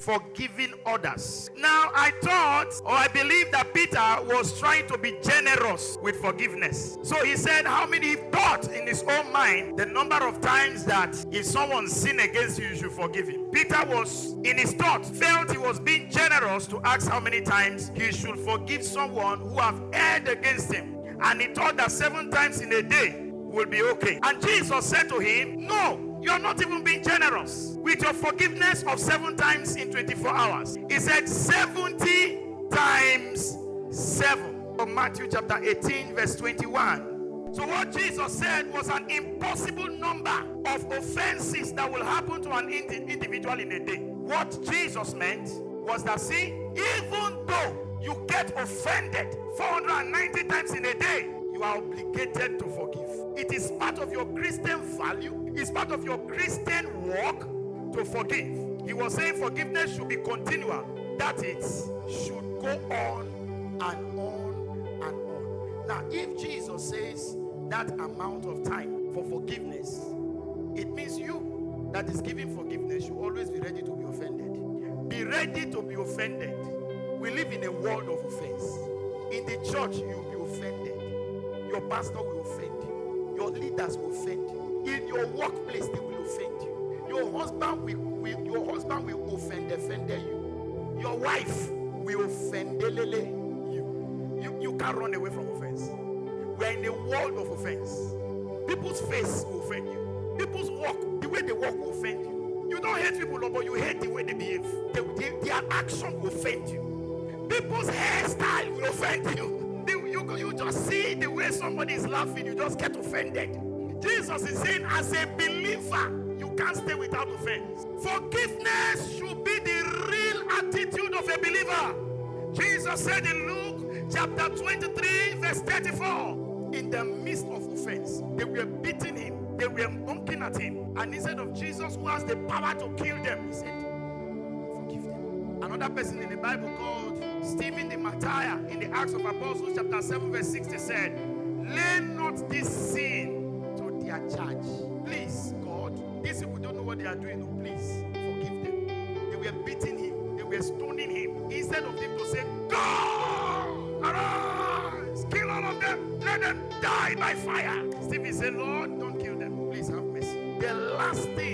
forgiving others. Now, I thought, or I believe that Peter was trying to be generous with forgiveness. So he said, how many he thought in his own mind the number of times that if someone sinned against you, you should forgive him. Peter was, in his thought, felt he was being generous to ask how many times he should forgive someone who have erred against him. And he thought that 7 times in a day will be okay. And Jesus said to him, no, you are not even being generous with your forgiveness of 7 times in 24 hours. He said 70 times 7. From Matthew chapter 18 verse 21. So what Jesus said was an impossible number of offenses that will happen to an individual in a day. What Jesus meant was that, see, even though you get offended 490 times in a day, you are obligated to forgive. It is part of your Christian value. It's part of your Christian walk to forgive. He was saying forgiveness should be continual. That it should go on and on and on. Now, if Jesus says that amount of time for forgiveness, it means you that is giving forgiveness should always be ready to be offended. Be ready to be offended. We live in a world of offense. In the church, you'll be offended. Your pastor will offend you. Your leaders will offend you. In your workplace, they will offend you. Your husband will offend you. Your wife will offend you. You can't run away from offense. We're in a world of offense. People's face will offend you. People's walk, the way they walk will offend you. You don't hate people, but you hate the way they behave. Their action will offend you. People's hairstyle will offend you. You just see the way somebody is laughing, you just get offended. Jesus is saying, as a believer, you can't stay without offense. Forgiveness should be the real attitude of a believer. Jesus said in Luke chapter 23, verse 34, in the midst of offense, they were beating him, they were mocking at him, and instead of Jesus, who has the power to kill them, he said, forgive them. Another person in the Bible called Stephen the Martyr in the Acts of Apostles chapter 7 verse 60 said, lay not this sin to their charge. Please, God, these people don't know what they are doing. Oh, please, forgive them. They were beating him. They were stoning him. Instead of them to say, go, arise, kill all of them. Let them die by fire. Stephen said, Lord, don't kill them. Please have mercy. The last thing